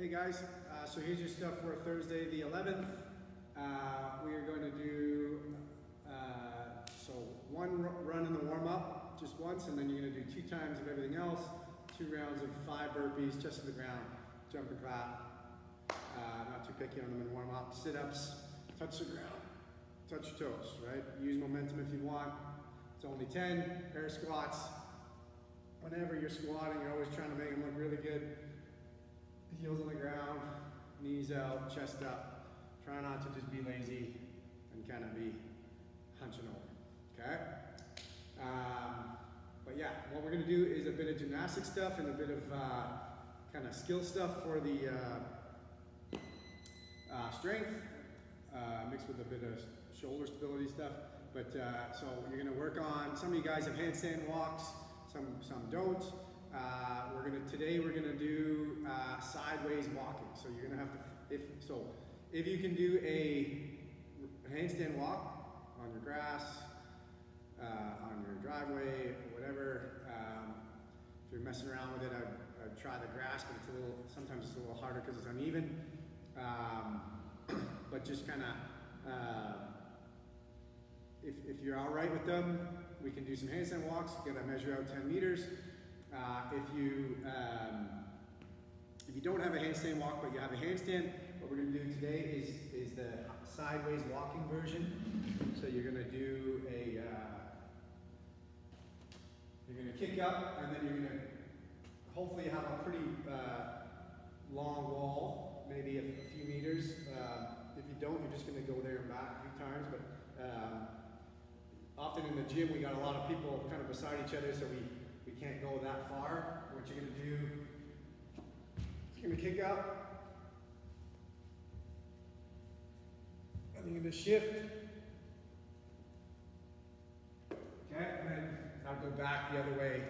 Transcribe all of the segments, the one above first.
Hey guys, so here's your stuff for Thursday the 11th. We are going to do one run in the warm-up, just once, and then you're going to do 2 times of everything else, 2 rounds of 5 burpees, chest to the ground, jump and clap. Not too picky on them in warm-up. Sit-ups, touch the ground, touch your toes, right? Use momentum if you want. It's only 10. Air squats. Whenever you're squatting, you're always trying to make them look really good. Heels on the ground, knees out, chest up. Try not to just be lazy and kind of be hunching over, okay? But yeah, what we're gonna do is a bit of gymnastic stuff and a bit of kind of skill stuff for the strength, mixed with a bit of shoulder stability stuff. But so you're gonna work on, some of you guys have handstand walks, some don't. Today we're gonna do sideways walking. So you're gonna have to, if you can do a handstand walk on your grass, on your driveway, or whatever. If you're messing around with it, I'd try the grass, but sometimes it's a little harder because it's uneven. But just kind of, if you're all right with them, we can do some handstand walks. You gotta measure out 10 meters. If you don't have a handstand walk, but you have a handstand, what we're gonna do today is the sideways walking version. So you're gonna do you're gonna kick up, and then you're gonna hopefully have a pretty long wall, maybe a few meters. If you don't, you're just gonna go there and back a few times. But often in the gym, we got a lot of people kind of beside each other, so we can't go that far. What you're gonna do, you're gonna kick up, and you're gonna shift. Okay, and then I'll go back the other way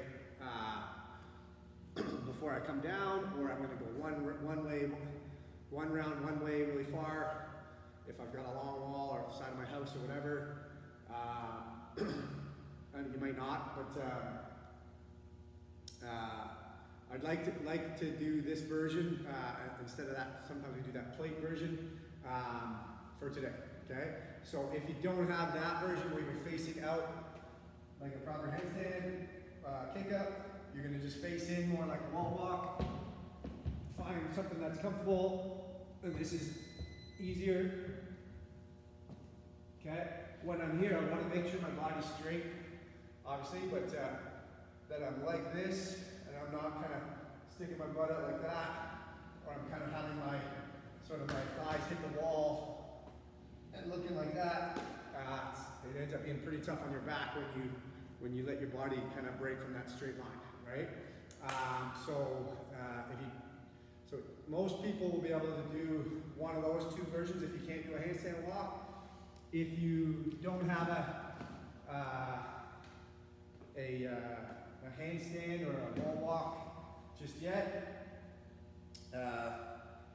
before I come down, or I'm gonna go one round one way really far. If I've got a long wall or the side of my house or whatever, and you might not, but I'd like to do this version instead of that. Sometimes we do that plate version for today. Okay, so if you don't have that version where you're facing out like a proper handstand kick up, you're gonna just face in more like a wall walk. Find something that's comfortable, and this is easier. Okay, when I'm here, I want to make sure my body's straight, obviously, but that I'm like this, and I'm not kind of sticking my butt out like that, or I'm kind of having my thighs hit the wall and looking like that. It ends up being pretty tough on your back when you let your body kind of break from that straight line, right? So most people will be able to do one of those 2 versions if you can't do a handstand walk. If you don't have a handstand or a wall walk just yet,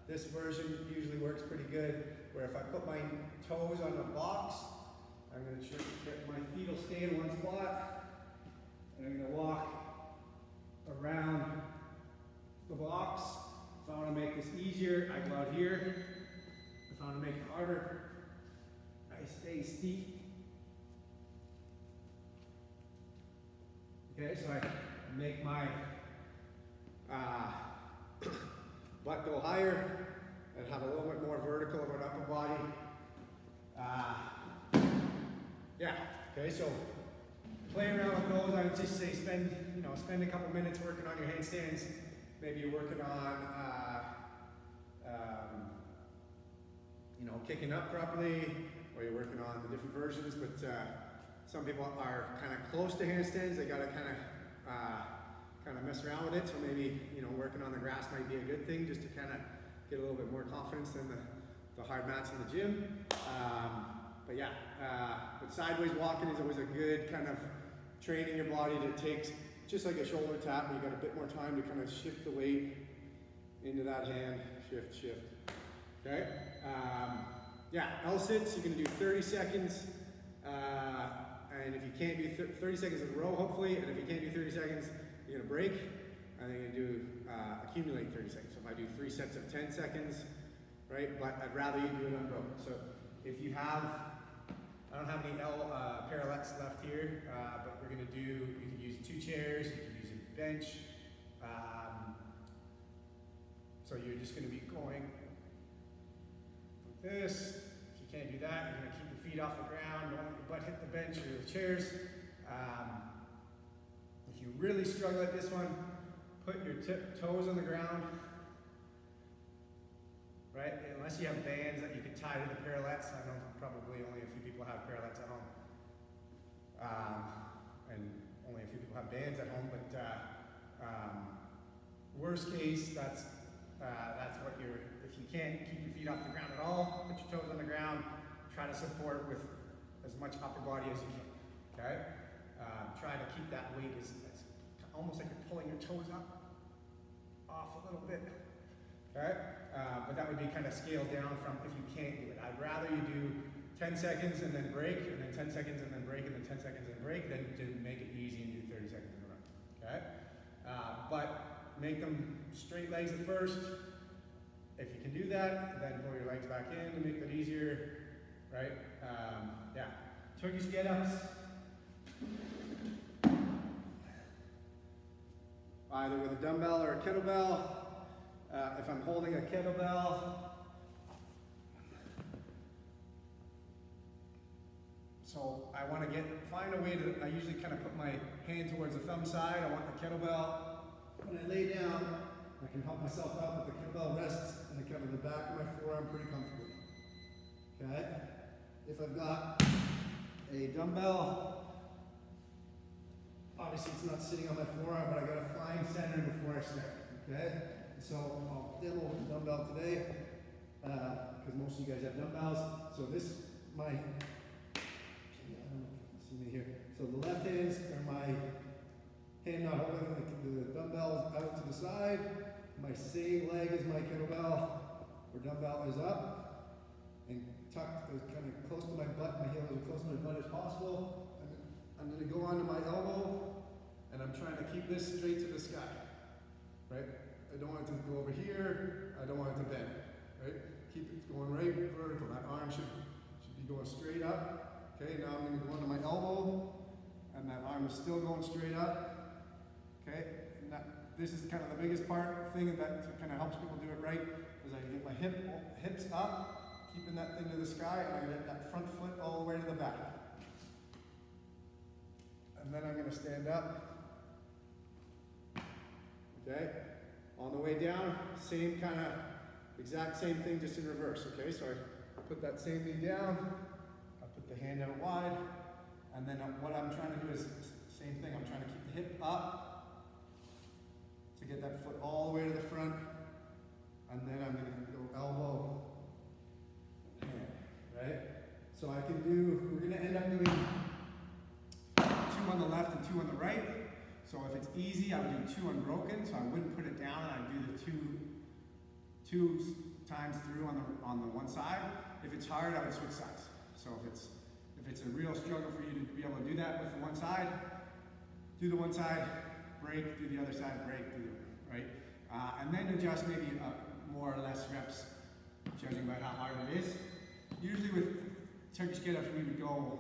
this version usually works pretty good, where if I put my toes on a box, I'm going to get my feet will stay in one spot, and I'm going to walk around the box. If I want to make this easier, I go out here. If I want to make it harder, I stay steep. Okay, so I make my butt go higher and have a little bit more vertical of an upper body. Yeah, okay, so play around with those. I would just say spend a couple minutes working on your handstands. Maybe you're working on kicking up properly, or you're working on the different versions, but some people are kind of close to handstands. They gotta kind of mess around with it. So maybe working on the grass might be a good thing, just to kind of get a little bit more confidence than the hard mats in the gym. But yeah, but sideways walking is always a good kind of training your body to take, just like a shoulder tap. You got a bit more time to kind of shift the weight into that hand, shift. Okay. Yeah, L-sits, you're gonna do 30 seconds, and if you can't do 30 seconds in a row, hopefully, and if you can't do 30 seconds, you're gonna break. and then you do accumulate 30 seconds. So if I do 3 sets of 10 seconds, right? But I'd rather you do it unbroken. So if you have, I don't have any parallettes left here, but we're gonna do, you can use 2 chairs, you can use a bench. So you're just gonna be going like this. If you can't do that, you're gonna keep your feet off the ground, don't let your butt hit the bench or the chairs. If you really struggle at this one, put your toes on the ground, right? Unless you have bands that you can tie to the parallettes. I know probably only a few people have parallettes at home. And only a few people have bands at home, but worst case, that's what you're, if you can't keep your feet off the ground at all, put your toes on the ground, try to support with as much upper body as you can, okay? Try to keep that weight as almost like you're pulling your toes up, off a little bit, okay? But that would be kind of scaled down from if you can't do it. I'd rather you do 10 seconds and then break, and then 10 seconds and then break, and then 10 seconds and break, than to make it easy and do 30 seconds in a row, okay? But make them straight legs at first. If you can do that, then pull your legs back in to make that easier, right? Yeah, Turkish get-ups. Either with a dumbbell or a kettlebell. If I'm holding a kettlebell, so I want to find a way to, I usually kind of put my hand towards the thumb side. I want the kettlebell. When I lay down, I can help myself out, but the kettlebell rests in the kind of the back of my forearm pretty comfortably. Okay? If I've got a dumbbell, obviously it's not sitting on my forearm, but I got to find center before I start. Okay? So I'll demo with the dumbbell today, because most of you guys have dumbbells. So this, I don't know if you can see me here. So the left hands are my hand not holding the dumbbells out to the side. My same leg is my kettlebell, or dumbbell is up, and tucked as kind of close to my butt, my heel as close to my butt as possible. I'm going to go onto my elbow, and I'm trying to keep this straight to the sky, right? I don't want it to go over here, I don't want it to bend, right? Keep it going right vertical. That arm should be going straight up. Okay, now I'm going to go onto my elbow, and that arm is still going straight up. Okay, and this is kind of the biggest thing that kind of helps people do it right, is I get my hips up, keeping that thing to the sky, and I get that front foot all the way to the back. And then I'm going to stand up. Okay, on the way down, same kind of, exact same thing, just in reverse. Okay, so I put that same knee down, I put the hand out wide, and then what I'm trying to do is same thing. I'm trying to keep the hip up to get that foot all the way to the front, and then I'm going to go elbow, hand, right? So I can do, we're going to end up doing 2 on the left and 2 on the right. So if it's easy, I would do 2 unbroken, so I wouldn't put it down, and I'd do the two times through on the one side. If it's hard, I would switch sides. So if it's a real struggle for you to be able to do that with the one side, do the one side, break, do the other side, break, do the other, right? And then adjust maybe more or less reps, judging by how hard it is. Usually with Turkish get-ups, we would go,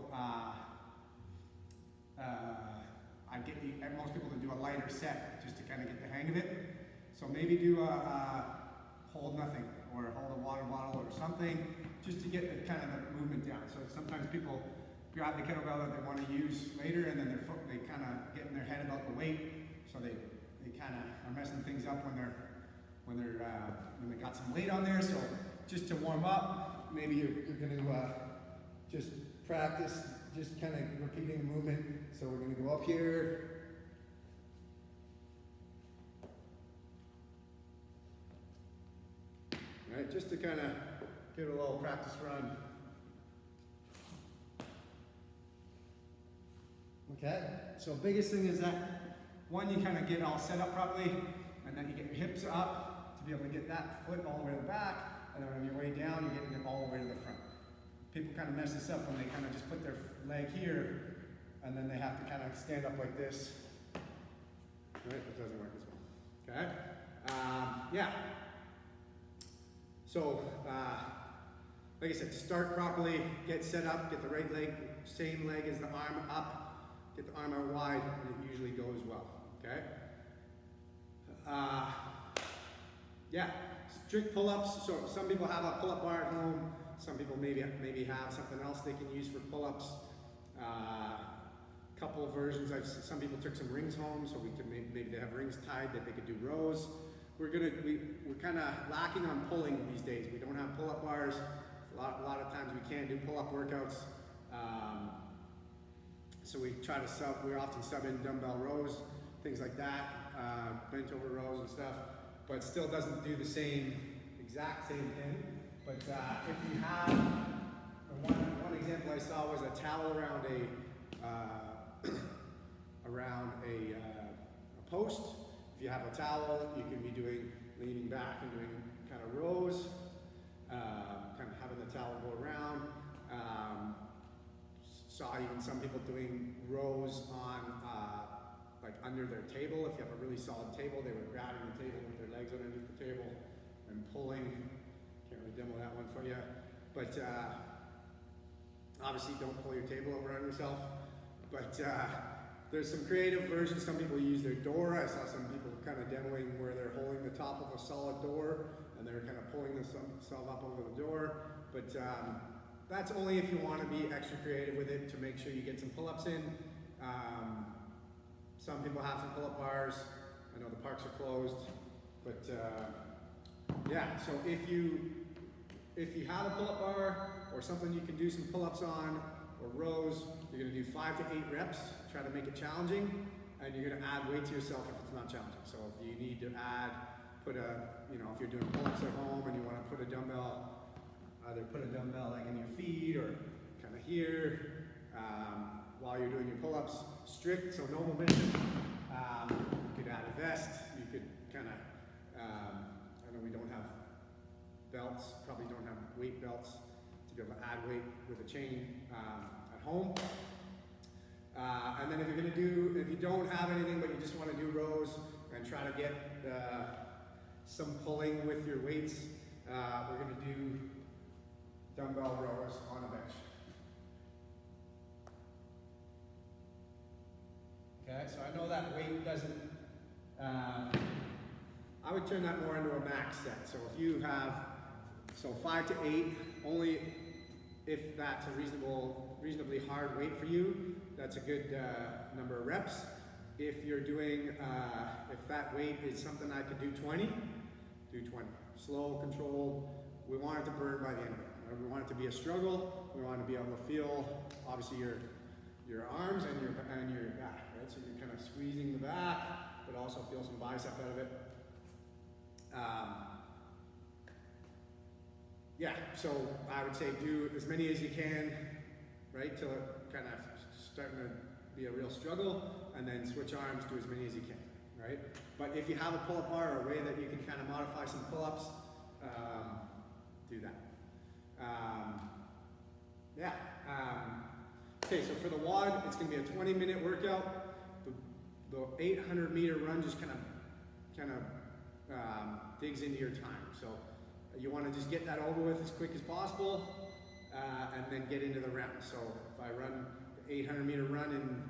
I'd get most people to do a lighter set just to kind of get the hang of it. So maybe do a hold nothing, or hold a water bottle or something, just to get the kind of the movement down. So sometimes people grab the kettlebell that they want to use later, and then they kind of get in their head about the weight, so they kind of are messing things up when they got some weight on there. So just to warm up, maybe you're going to just practice, just kind of repeating the movement. So we're going to go up here. Right, just to kind of give it a little practice run. Okay, so biggest thing is that, one, you kind of get all set up properly, and then you get your hips up to be able to get that foot all the way to the back, and then on your way down, you're getting it all the way to the front. People kind of mess this up when they kind of just put their leg here, and then they have to kind of stand up like this. Right, it doesn't work as well. Okay? Yeah. So, like I said, start properly, get set up, get the right leg, same leg as the arm up, get the arm out wide, and it usually goes well. Okay? Yeah, strict pull-ups. So some people have a pull-up bar at home. Some people maybe have something else they can use for pull-ups. Couple of versions. Some people took some rings home, so we could maybe they have rings tied that they could do rows. We're kind of lacking on pulling these days. We don't have pull-up bars. A lot of times we can't do pull-up workouts. So we try to we often sub in dumbbell rows, things like that, bent over rows and stuff, but still doesn't do the exact same thing. But if you have, one example I saw was a towel around a post. If you have a towel, you can be leaning back and doing kind of rows, kind of having the towel go around. Saw even some people doing rows on like under their table. If you have a really solid table, they were grabbing the table with their legs underneath the table and pulling. Can't really demo that one for you, but obviously don't pull your table over on yourself. But there's some creative versions. Some people use their door. I saw some people kind of demoing where they're holding the top of a solid door and they're kind of pulling themselves up over the door. But that's only if you want to be extra creative with it to make sure you get some pull-ups in. Some people have some pull-up bars. I know the parks are closed, but yeah. So if you have a pull-up bar or something you can do some pull-ups on or rows, you're going to do 5 to 8 reps. Try to make it challenging, and you're going to add weight to yourself if it's not challenging. So if you need to if you're doing pull-ups at home and you want to put a dumbbell, either put a dumbbell like in your feet or kind of here while you're doing your pull-ups. Strict, so no momentum. You could add a vest. You could kind of, I know we don't have belts, probably don't have weight belts to be able to add weight with a chain at home. And then if you don't have anything but you just want to do rows and try to get some pulling with your weights, we're going to do dumbbell rows on a bench. Okay, so I know that weight doesn't, I would turn that more into a max set. So if you have, 5 to 8, only if that's a reasonably hard weight for you, that's a good number of reps. If you're doing, if that weight is something I could do 20, do 20. Slow, controlled. We want it to burn by the end of it. Right? We want it to be a struggle. We want to be able to feel, obviously, your arms and your back, right? So you're kind of squeezing the back, but also feel some bicep out of it. Yeah, so I would say do as many as you can, right, till it kind of starting to be a real struggle, and then switch arms, do as many as you can, right? But if you have a pull-up bar or a way that you can kind of modify some pull-ups, do that. Okay, so for the WOD, it's going to be a 20-minute workout. The 800-meter run just kind of digs into your time. So you want to just get that over with as quick as possible, and then get into the round. So if I run the 800-meter run in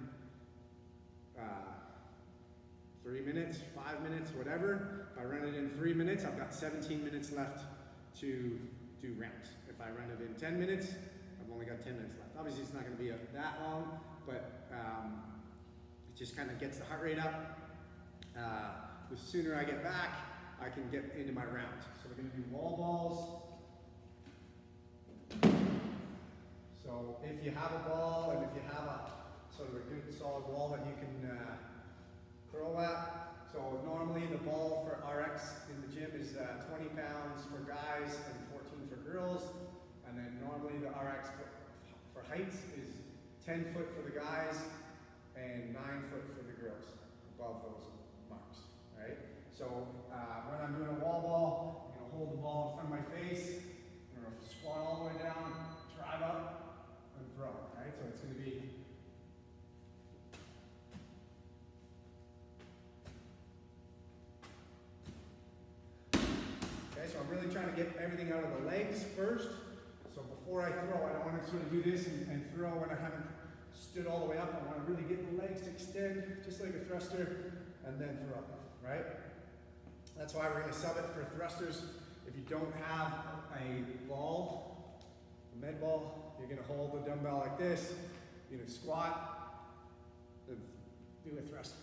3 minutes, 5 minutes, whatever, if I run it in 3 minutes, I've got 17 minutes left to do rounds. If I run it in 10 minutes, I've only got 10 minutes left. Obviously, it's not going to be that long, but it just kind of gets the heart rate up. The sooner I get back, I can get into my rounds. So we're going to do wall balls. So if you have a ball and if you have a sort of a good solid wall that you can throw at. So normally the ball for RX in the gym is 20 pounds for guys and 14 for girls. And then normally the RX for heights is 10 foot for the guys and 9 foot for the girls above those marks, right? So when I'm doing a wall ball, I'm going to hold the ball in front of my face, I'm going to squat all the way down, drive up, and throw, right? So it's going to be So I'm really trying to get everything out of the legs first. So before I throw, I don't want to sort of do this and throw when I haven't stood all the way up. I want to really get the legs to extend, just like a thruster, and then throw, right? That's why we're going to sub it for thrusters. If you don't have a ball, a med ball, you're going to hold the dumbbell like this. You're going to squat, and do a thruster.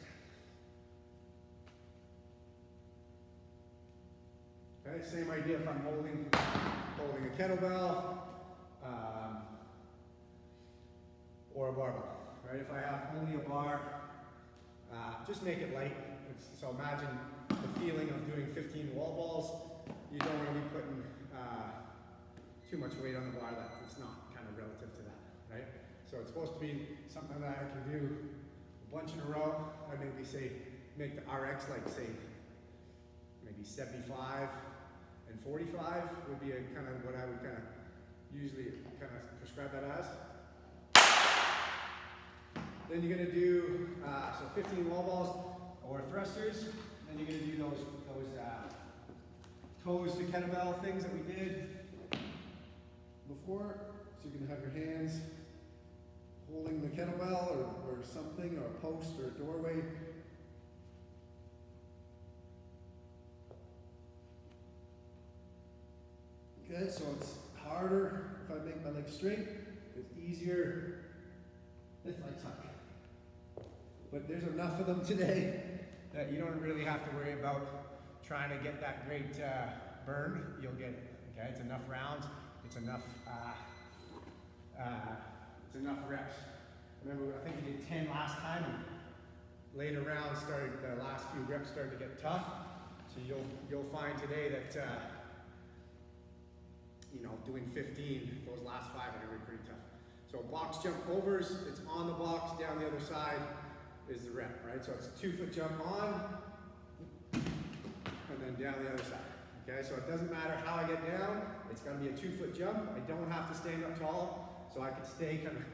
Okay, same idea if I'm holding a kettlebell or a barbell, right? If I have only a bar, just make it light. So imagine the feeling of doing 15 wall balls. You don't want to be putting too much weight on the bar that it's not kind of relative to that, right? So it's supposed to be something that I can do a bunch in a row. I maybe say, make the RX like say, maybe 75 and 45 would be a kind of what I would kind of usually kind of prescribe that as. Then you're going to do so 15 wall balls or thrusters. Then you're going to do those toes to kettlebell things that we did before. So you're going to have your hands holding the kettlebell or something, or a post or a doorway. Okay, so it's harder if I make my legs straight. It's easier if I tuck. But there's enough of them today that you don't really have to worry about trying to get that great burn. You'll get it. Okay, it's enough rounds. It's enough reps. Remember, I think we did 10 last time, and later rounds started. The last few reps started to get tough. So you'll find today that doing 15, those last 5 are going to be pretty tough. So box jump overs, it's on the box, down the other side is the rep, right? So it's a 2-foot jump on, and then down the other side. Okay, so it doesn't matter how I get down, it's got to be a 2-foot jump. I don't have to stand up tall, so I can stay kind of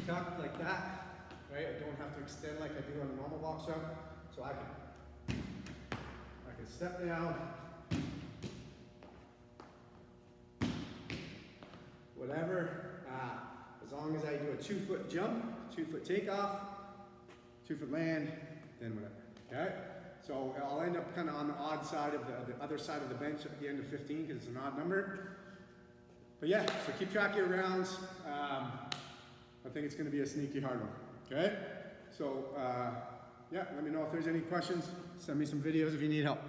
tucked like that, right? I don't have to extend like I do on a normal box jump. So I can step down, whatever, as long as I do a 2-foot jump, 2-foot takeoff, 2-foot land, then whatever, okay? So I'll end up kind of on the odd side of the other side of the bench at the end of 15 because it's an odd number. But yeah, so keep track of your rounds. I think it's going to be a sneaky hard one, okay? So yeah, let me know if there's any questions. Send me some videos if you need help.